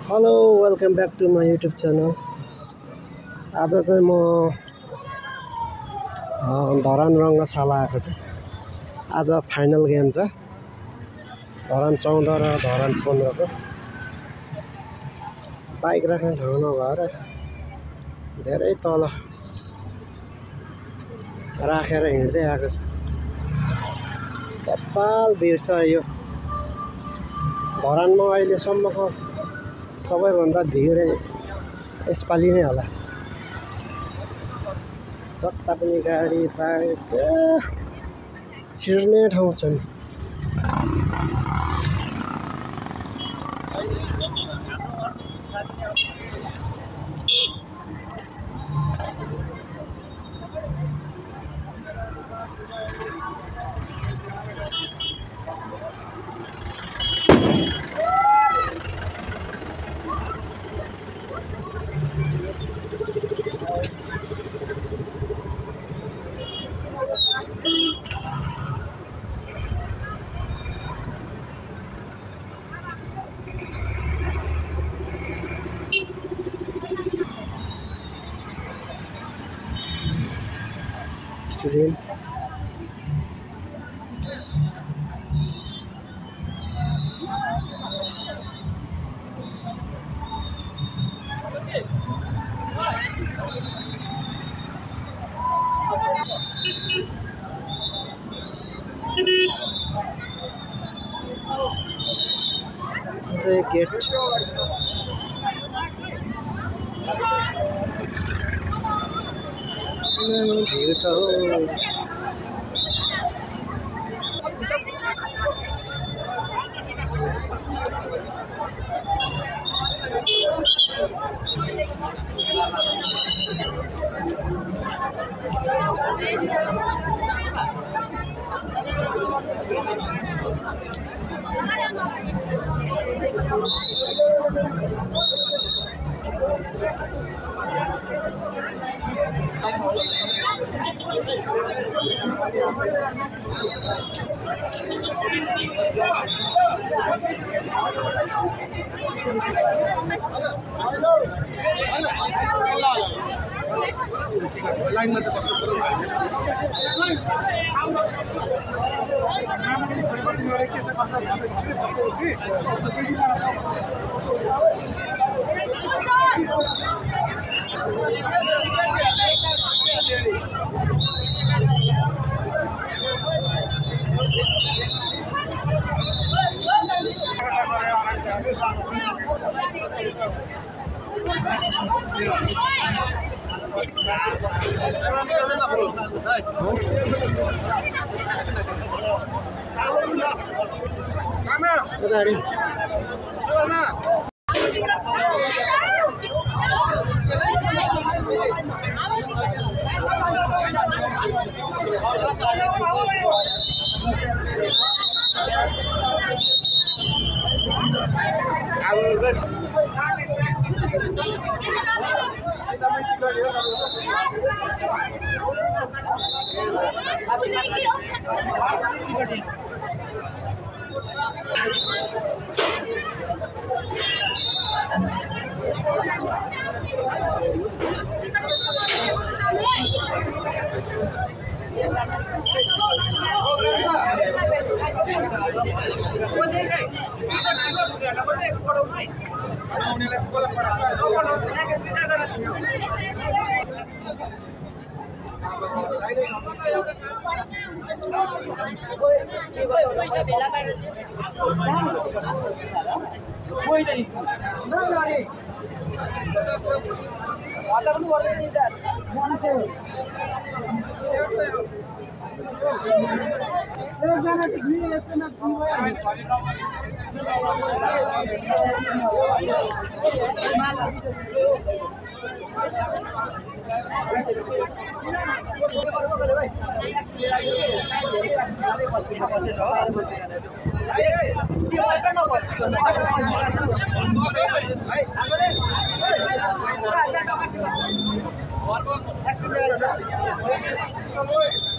Hello welcome back to my YouTube channel. आज चाहिँ म धरान रङ्गशाला आएको छु। आज फाइनल गेम छ धरान 14 र धरान 15 को। बाइक राख्ने ठाउँ नभएर धेरै तल राखेर हिँड्दै आएको छु। कपाल भिड छ यो धरानमा अहिलेसम्मको सबैभन्दा भिड यसपालि नै होला। जता पनि गाडी बाइक छिर्ने ठाउँ छैन। स्टुडियम चाहिँ गेट भिड त हो।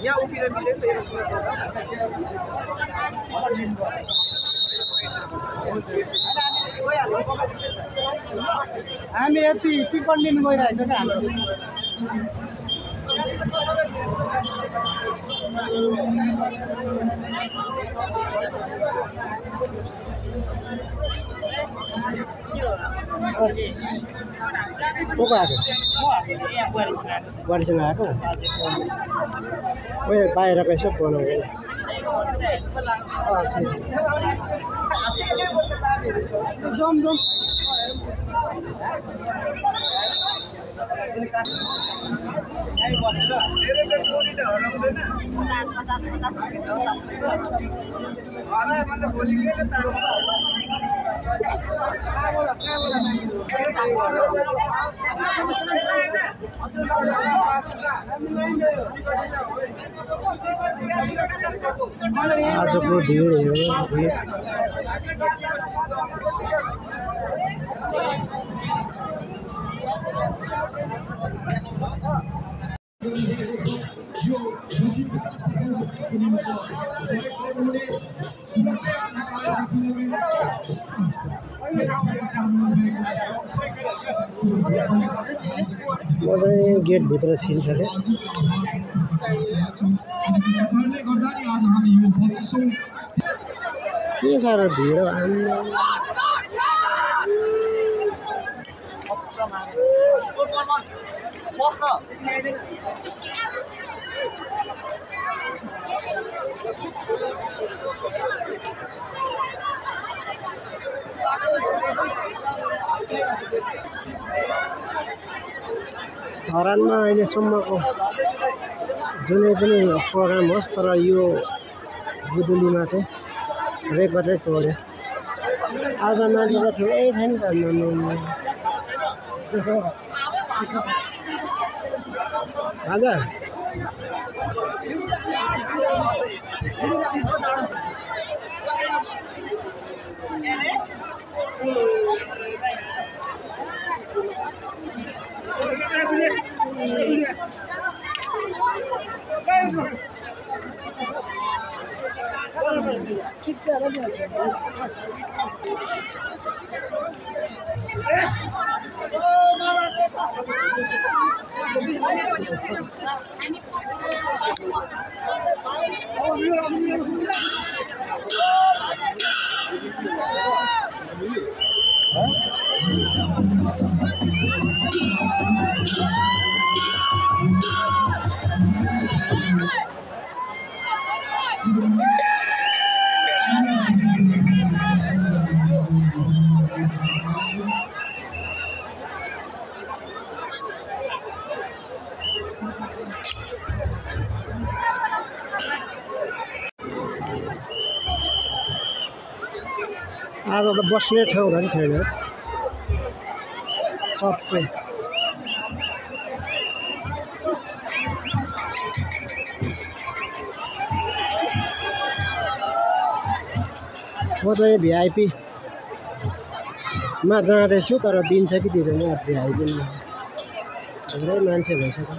यहाँ उभिएर मिलेन त हामी यति टिकट लिनु गइरहेछ क्या हाम्रो को आएको बुहारीसँग आएको उयो बाहिर कसो बनाउँदैन आजको भिड हेर्नु म चाहिँ गेटभित्र छिरिसकेँ के साह्रो भिड धरानमा अहिलेसम्मको जुनै पनि प्रोग्राम होस् तर यो गुदुलीमा चाहिँ रेकर्डै तोड्यो आज मान्छे त ठुलै छैन त हजुर आज त बस्ने ठाउँ धरि छैन सबै म चाहिँ भिआइपीमा जाँदैछु तर दिन्छ कि दिँदैन भिआइपीमा धेरै मान्छे भइसक्यो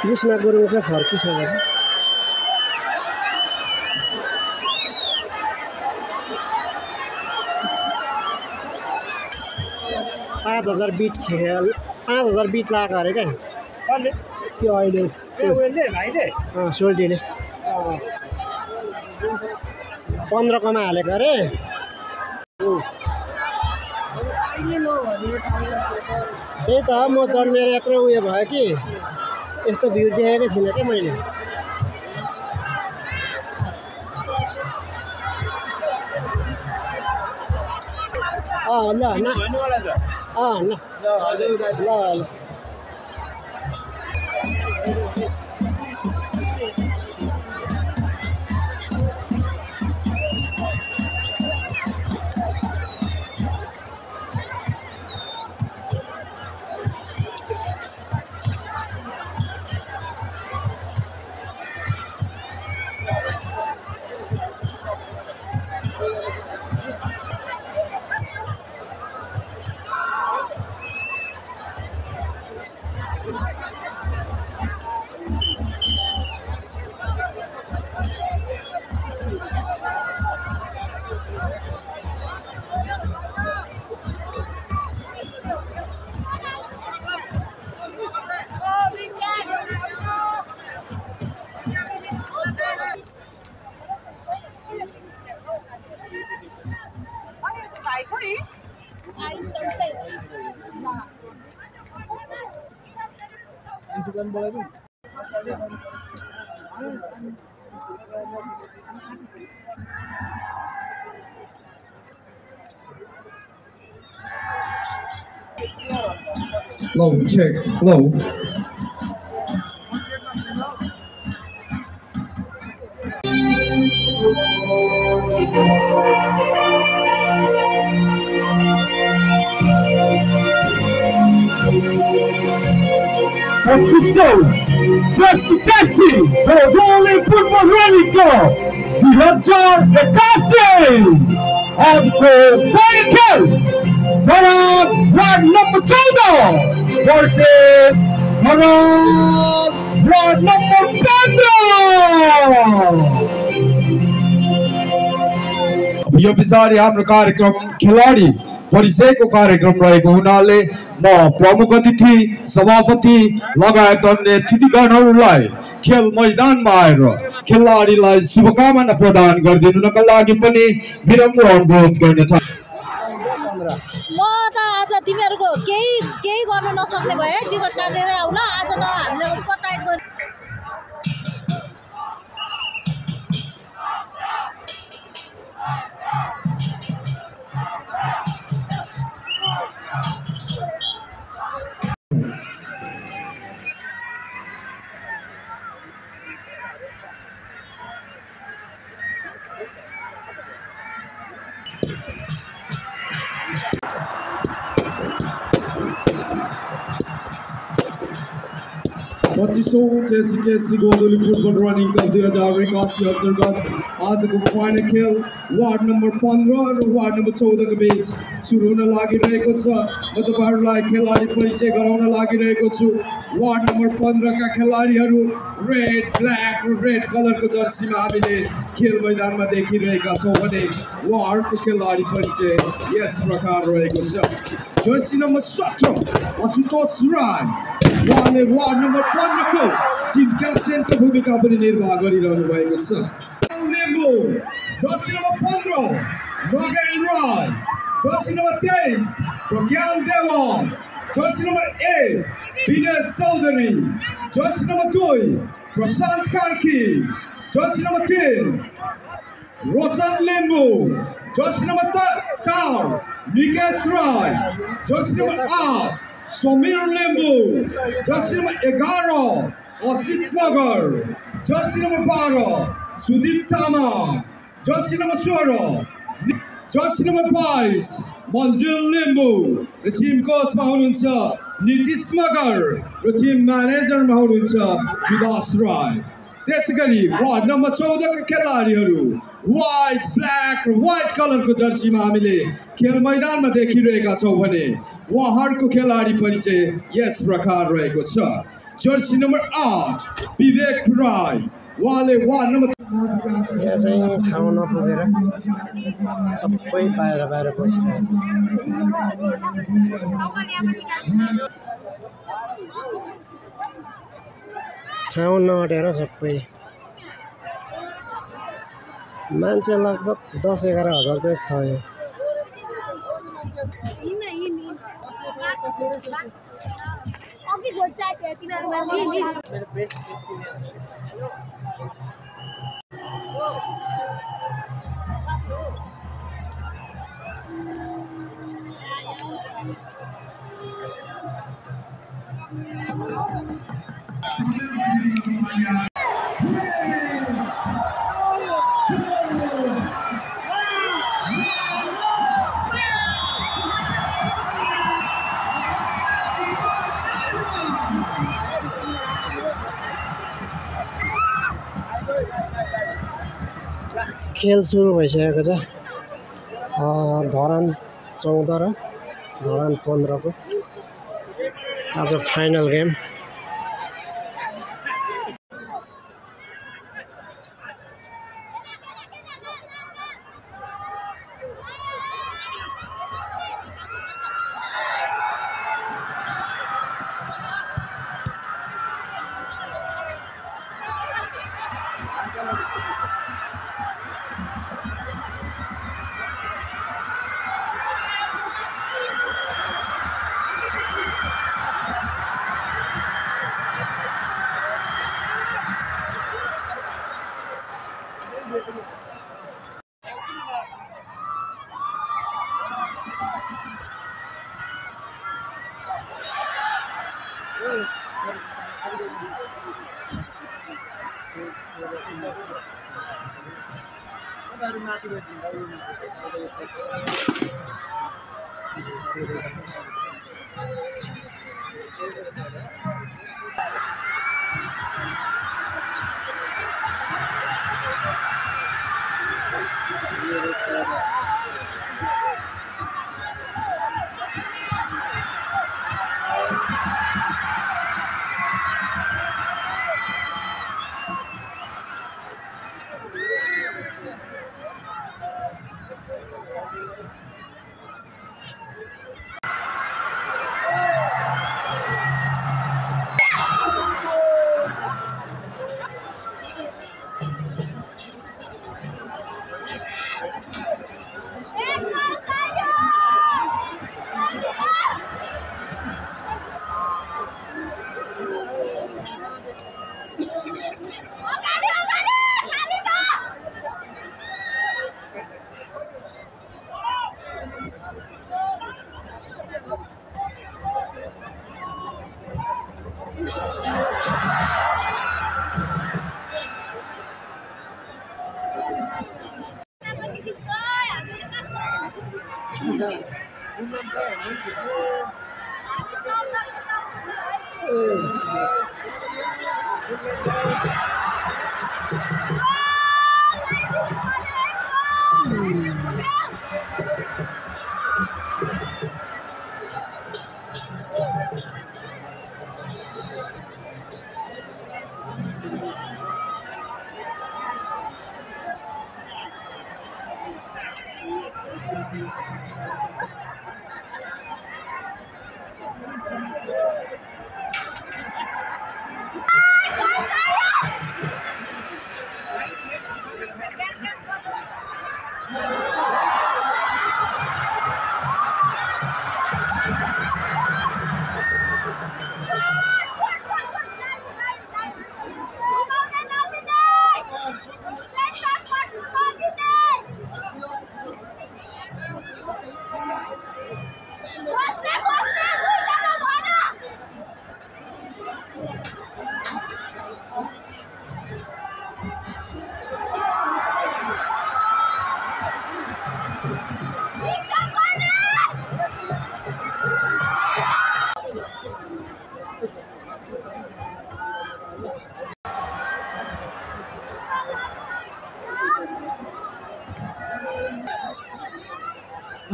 कृष्ण गुरुङ चाहिँ फर्किसक्यो 5000 बिट खेल 5000 बिट लाग्यो अरे क्या त्यो अहिले सोल्टीले 15 कमा हालेको अरे त्यही त म जन्मेर यत्रो उयो भयो कि यस्तो भिड देखेकै थिइनँ क्या मैले ल न ल Low, check, low. What's the show? Testing! The Rolling Football Running Club! Dihajar Ekasi! Of the Final Bharat Ward number 14 versus Bharat Ward number 15! यो पछाडि हाम्रो कार्यक्रम खेलाडी परिचयको कार्यक्रम रहेको हुनाले म प्रमुख अतिथि सभापति लगायत अन्य अतिथिगणहरूलाई खेल मैदानमा आएर खेलाडीलाई शुभकामना प्रदान गरिदिनुका लागि पनि विनम्र अनुरोध गर्न चाहन्छु। म त आज तिमीहरुको केही गर्न नसक्ने भए टिकट काटेर आउला आज त हामीले कटाइ गर्नु टेसी गोदोली फुटबल रनिङ कप 2081 अन्तर्गत आजको फाइनल खेल वार्ड नम्बर 15 र वार्ड नम्बर 14 को बीच सुरु हुन लागिरहेको छ। म तपाईहरुलाई खेलाडी परिचय गराउन लागिरहेको छु। वार्ड नम्बर 15 का खेलाडीहरू रेड ब्ल्याक र रेड कलरको जर्सीमा हामीले खेल मैदानमा देखिरहेका छौं भने वार्डको खेलाडी परिचय यस प्रकार रहेको छ। जर्सी नम्बर 17 आशुतोष राय उहाँले वार्ड नम्बर 15 को टिम क्याप्टेनको भूमिका पनि निर्वाह गरिरहनु भएको छ। Jersey number 15 Nagen Rai, jersey number 23 Pragyan Dewan, jersey number 1 Vinay Chaudhary, jersey number 2 Prashant Karki, jersey number 3 Roshan Limbu, jersey number 4 Nikesh Rai, jersey number 8 Sameer Limbu, jersey number 11 Asit Magar, jersey number 12 Sudeep Tamang, jersey number 16 jersey number 22 Manjul Limbu र टिम कोचमा हुनुहुन्छ नीतिश मगर र टिम म्यानेजरमा हुनुहुन्छ जुदास राय। त्यसैगरी वार्ड नम्बर 14 का खेलाडीहरू व्हाइट ब्ल्याक र व्हाइट कलरको जर्सीमा हामीले खेल मैदानमा देखिरहेका छौं भने उहाँहरूको खेलाडी परिचय यस प्रकार रहेको छ। जर्सी नम्बर 8 विवेक राय, उहाँले वार्ड नम्बर यहाँ चाहिँ ठाउँ नपुगेर सबै बाहिर बसिरहेको छ। ठाउँ नअटेर सबै मान्छे लगभग 10-11 हजार चाहिँ छ यहाँ। खेल सुरु भइसकेको छ। धरान 14 र धरान 15 को आज फाइनल गेम।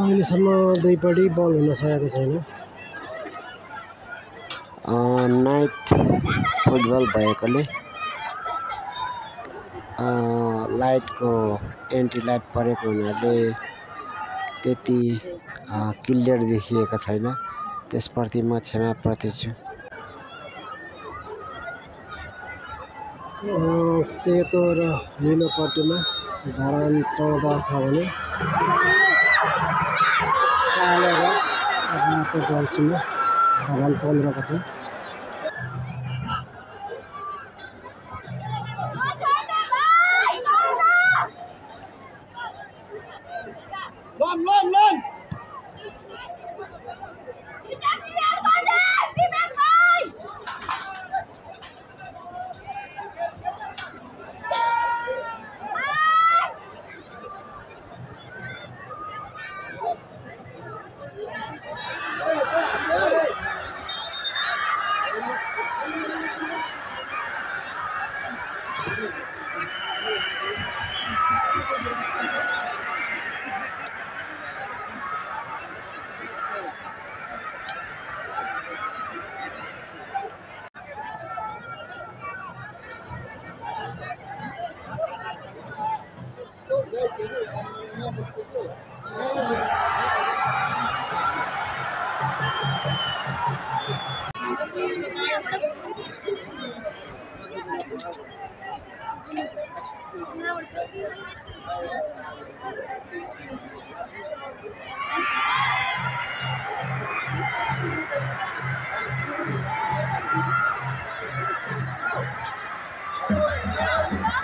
अहिलेसम्म दुईपट्टि बल हुन सकेको छैन। नाइट फुटबल भएकोले लाइटको एन्टी लाइट परेको हुनाले त्यति क्लियर देखिएको छैन, त्यसप्रति म क्षमाप्रति छु। सेतो र निलो पट्टीमा धरान 14 छ भने कालो र रातो जर्सीमा धरान 15 को छ।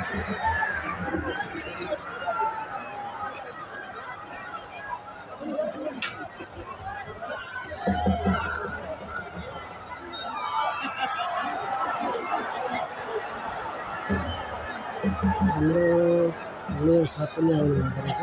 हाम्रो मेयर साहब पनि आउनु भएको रहेछ।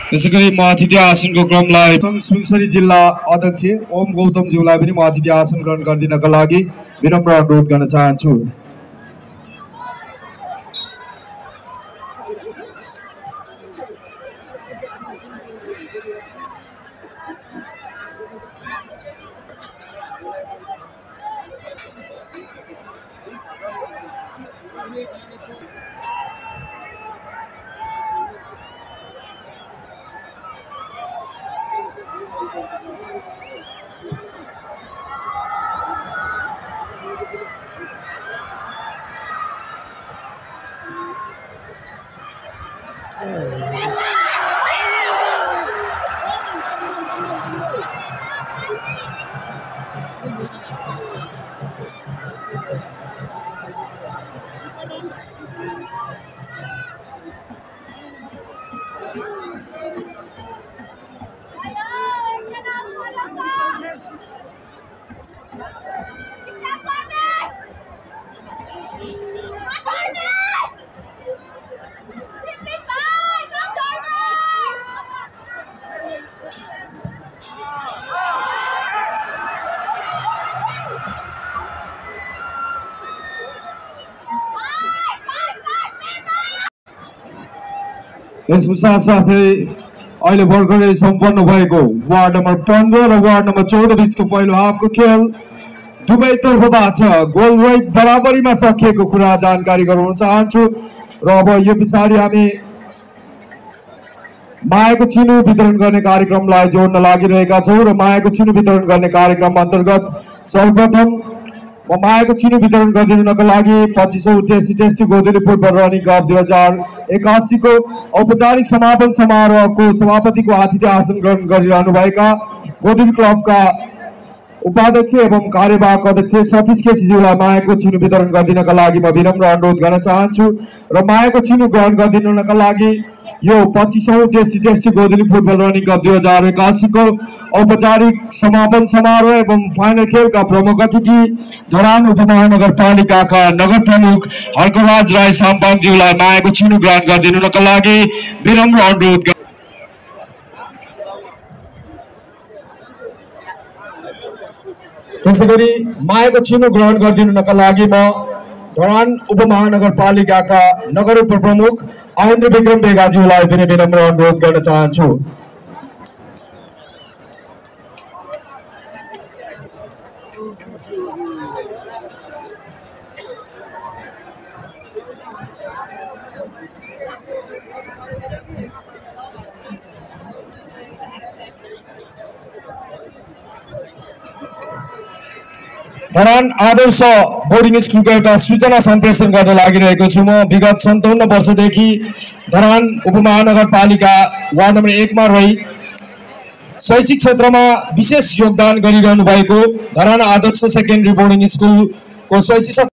त्यसैगरी म अतिथि आसनको क्रमलाई सुनसरी जिल्ला अध्यक्ष ओम गौतमज्यूलाई पनि म अतिथि आसन ग्रहण गरिदिनका लागि विनम्र अनुरोध गर्न चाहन्छु। यसको साथसाथै अहिले भर्खरै सम्पन्न भएको वार्ड नम्बर 15 र वार्ड नम्बर 14 बीचको पहिलो हाफको खेल दुवैतर्फबाट गोल रहित बराबरीमा सकिएको कुरा जानकारी गराउन चाहन्छु। र अब यो पछाडि हामी मायाको चिनो वितरण गर्ने कार्यक्रमलाई जोड्न लागिरहेका छौँ र मायाको चिनो वितरण गर्ने कार्यक्रम अन्तर्गत सर्वप्रथम म मायाको चिनो वितरण गरिदिनुका लागि 25औं टेस्टी गोधुली फुटबल रनिङ कप 2081 को औपचारिक समापन समारोहको सभापतिको आतिथ्य आसन ग्रहण गरिरहनुभएका गोधुली क्लबका उपाध्यक्ष एवं कार्यवाहक अध्यक्ष सतीश केसीज्यूलाई मायाको चिनो वितरण गरिदिनका लागि म विनम्र अनुरोध गर्न चाहन्छु। र मायाको चिनो ग्रहण गरिदिनुका लागि यो 25औं टेस्टी गोधुली फुटबल रनिङ कप 2081 को औपचारिक समापन समारोह एवं फाइनल खेलका प्रमुख अतिथि धरान उपमहानगरपालिकाका नगर प्रमुख हर्कराज राई साम्पाङज्यूलाई मायाको चिनो ग्रहण गरिदिनुका लागि विनम्र अनुरोध। त्यसैगरी मायाको चिनो ग्रहण गरिदिनुका लागि म धरान उपमहानगरपालिकाका नगर उपप्रमुख आयन्द्र विक्रम बेगाज्यूलाई पनि विनम्र अनुरोध गर्न चाहन्छु। धरान आदर्श बोर्डिङ स्कुलको एउटा सूचना सम्प्रेषण गर्न लागिरहेको छु। म विगत 57 वर्षदेखि धरान उपमहानगरपालिका वार्ड नम्बर 1 मा रही शैक्षिक क्षेत्रमा विशेष योगदान गरिरहनु भएको धरान आदर्श सेकेन्डरी बोर्डिङ स्कुलको शैक्षिक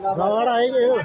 झगडा आइगयो।